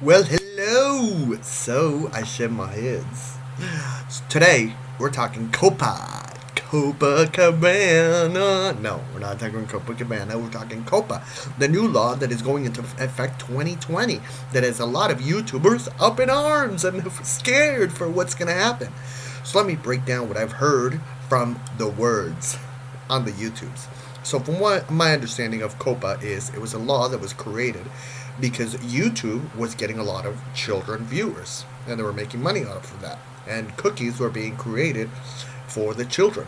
Well, hello! So, I shed my heads. Today, we're talking COPPA. Copacabana. No, we're not talking Copacabana. We're talking COPPA, the new law that is going into effect 2020. That has a lot of YouTubers up in arms and scared for what's going to happen. So let me break down what I've heard from the words on the YouTubes. So, from what my understanding of COPPA is, it was a law that was created because YouTube was getting a lot of children viewers, and they were making money out of that. And cookies were being created for the children.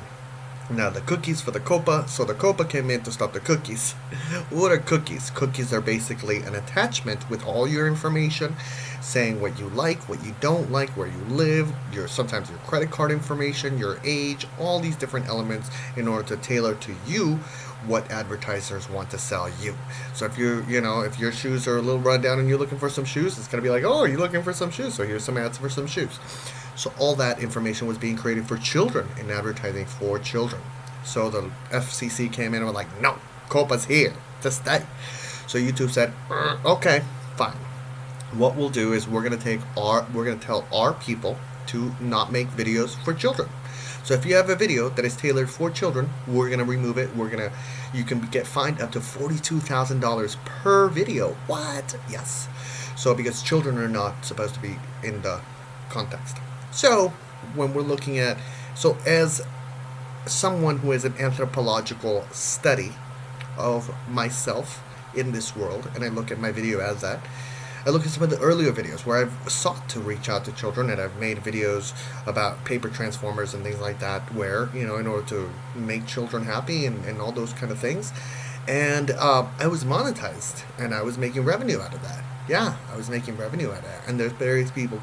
Now the cookies for the COPPA, so the COPPA came in to stop the cookies. What are cookies? Cookies are basically an attachment with all your information, saying what you like, what you don't like, where you live, sometimes your credit card information, your age, all these different elements in order to tailor to you what advertisers want to sell you. So if your shoes are a little run down and you're looking for some shoes, it's gonna be like, oh, you're looking for some shoes, so here's some ads for some shoes. So all that information was being created for children in advertising for children. So the FCC came in and was like, no, COPPA's here to stay. So YouTube said, okay, fine. What we'll do is we're gonna tell our people to not make videos for children. So if you have a video that is tailored for children, we're gonna remove it. You can get fined up to $42,000 per video. What? Yes. So because children are not supposed to be in the context. So when we're looking at, so as someone who has an anthropological study of myself in this world, and I look at my video as that, I look at some of the earlier videos where I've sought to reach out to children, and I've made videos about paper transformers and things like that, where, in order to make children happy and all those kind of things. And I was monetized, and I was making revenue out of that. Yeah, I was making revenue out of that. And there's various people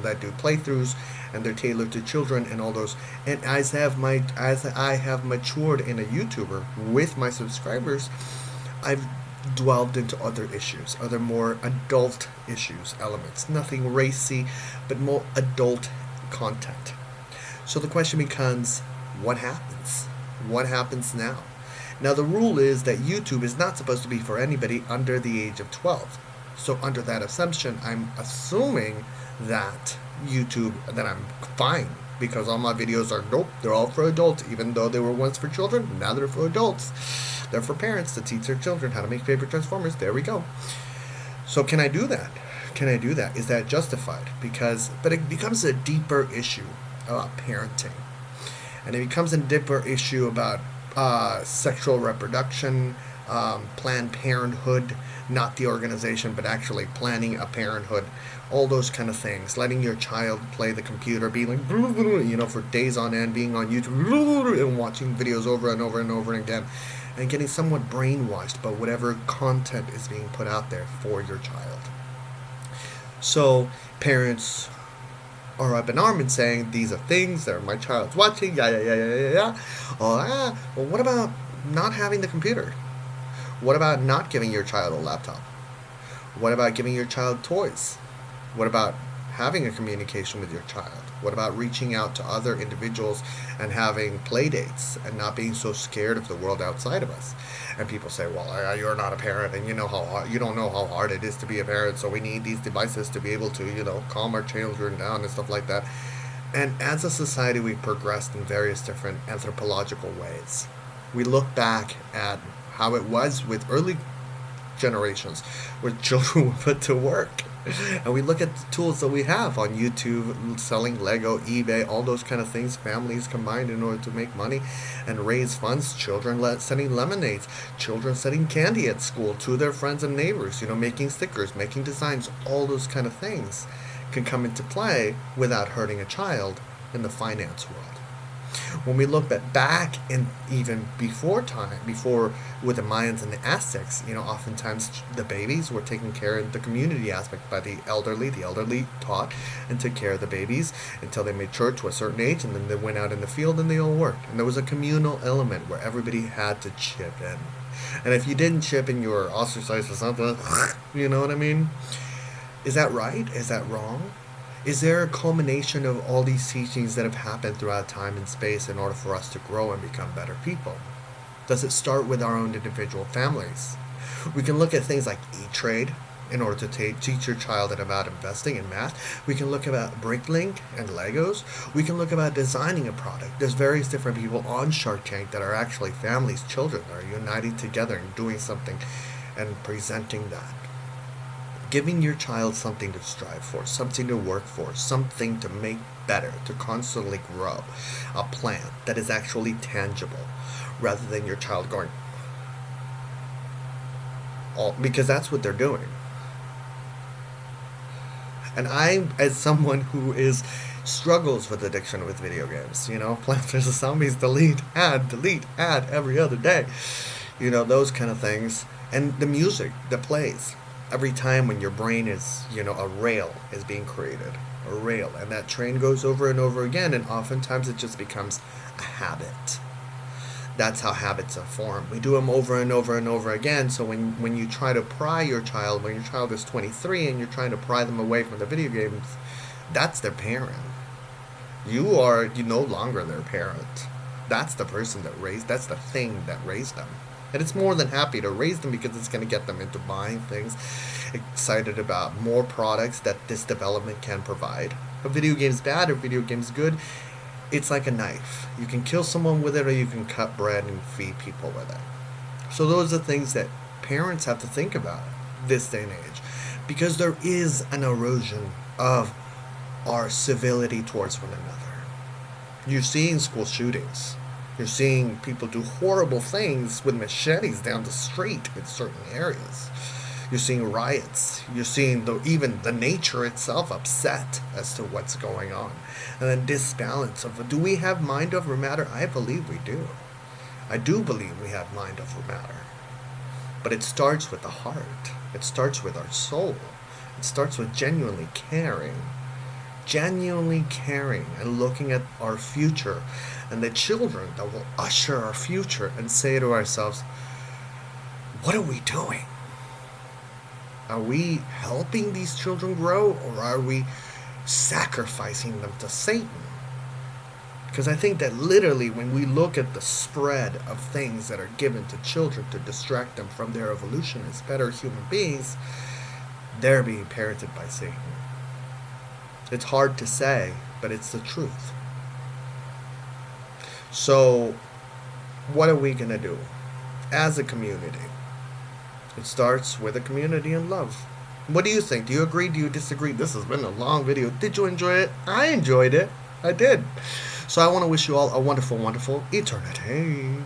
that do playthroughs, and they're tailored to children and all those. And as I have matured in a YouTuber with my subscribers, I've delved into other issues, other more adult issues, elements. Nothing racy, but more adult content. So the question becomes, what happens? What happens now? Now the rule is that YouTube is not supposed to be for anybody under the age of 12. So under that assumption, I'm assuming that I'm fine, because all my videos are, nope, they're all for adults, even though they were once for children, now they're for adults. They're for parents to teach their children how to make paper transformers. There we go. So can I do that? Is that justified? But it becomes a deeper issue about parenting. And it becomes a deeper issue about sexual reproduction, Planned Parenthood, not the organization, but actually planning a parenthood, all those kind of things. Letting your child play the computer, being like, for days on end, being on YouTube and watching videos over and over and over again, and getting somewhat brainwashed by whatever content is being put out there for your child. So parents are up in arms and saying, these are things that my child's watching, yeah. Well, what about not having the computer? What about not giving your child a laptop? What about giving your child toys? What about having a communication with your child? What about reaching out to other individuals and having play dates and not being so scared of the world outside of us? And people say, well, you're not a parent, and you don't know how hard it is to be a parent, so we need these devices to be able to, calm our children down and stuff like that. And as a society, we've progressed in various different anthropological ways. We look back at how it was with early generations where children were put to work. And we look at the tools that we have on YouTube, selling Lego, eBay, all those kind of things, families combined in order to make money and raise funds, children selling lemonades, children selling candy at school to their friends and neighbors, making stickers, making designs, all those kind of things can come into play without hurting a child in the finance world. When we look back in even before with the Mayans and the Aztecs, oftentimes the babies were taken care of in the community aspect by the elderly. The elderly taught and took care of the babies until they matured to a certain age, and then they went out in the field and they all worked. And there was a communal element where everybody had to chip in. And if you didn't chip in, you were ostracized or something. You know what I mean? Is that right? Is that wrong? Is there a culmination of all these teachings that have happened throughout time and space in order for us to grow and become better people? Does it start with our own individual families? We can look at things like E-Trade, in order to teach your child about investing in math. We can look about Bricklink and Legos. We can look about designing a product. There's various different people on Shark Tank that are actually families, children, that are uniting together and doing something and presenting that. Giving your child something to strive for, something to work for, something to make better, to constantly grow. A plan that is actually tangible, rather than your child going, oh, because that's what they're doing. And I, as someone who is struggles with addiction with video games, Plants vs. Zombies, delete ad every other day, those kind of things. And the music that plays every time when your brain is, a rail is being created, a rail, and that train goes over and over again, and oftentimes it just becomes a habit. That's how habits are formed. We do them over and over and over again. So when you try to pry your child, when your child is 23 and you're trying to pry them away from the video games, that's their parent. You no longer their parent. That's the person that's the thing that raised them. And it's more than happy to raise them because it's going to get them into buying things, excited about more products that this development can provide. A video game's bad or video game's good, it's like a knife. You can kill someone with it or you can cut bread and feed people with it. So those are things that parents have to think about this day and age, because there is an erosion of our civility towards one another. You're seeing school shootings. You're seeing people do horrible things with machetes down the street in certain areas. You're seeing riots. You're seeing even the nature itself upset as to what's going on. And then this balance of, do we have mind over matter? I believe we do. I do believe we have mind over matter. But it starts with the heart. It starts with our soul. It starts with genuinely caring and looking at our future and the children that will usher our future, and say to ourselves, what are we doing? Are we helping these children grow, or are we sacrificing them to Satan? Because I think that literally when we look at the spread of things that are given to children to distract them from their evolution as better human beings, they're being parented by Satan. It's hard to say, but it's the truth. So, what are we going to do as a community? It starts with a community and love. What do you think? Do you agree? Do you disagree? This has been a long video. Did you enjoy it? I enjoyed it. I did. So I want to wish you all a wonderful, wonderful eternity.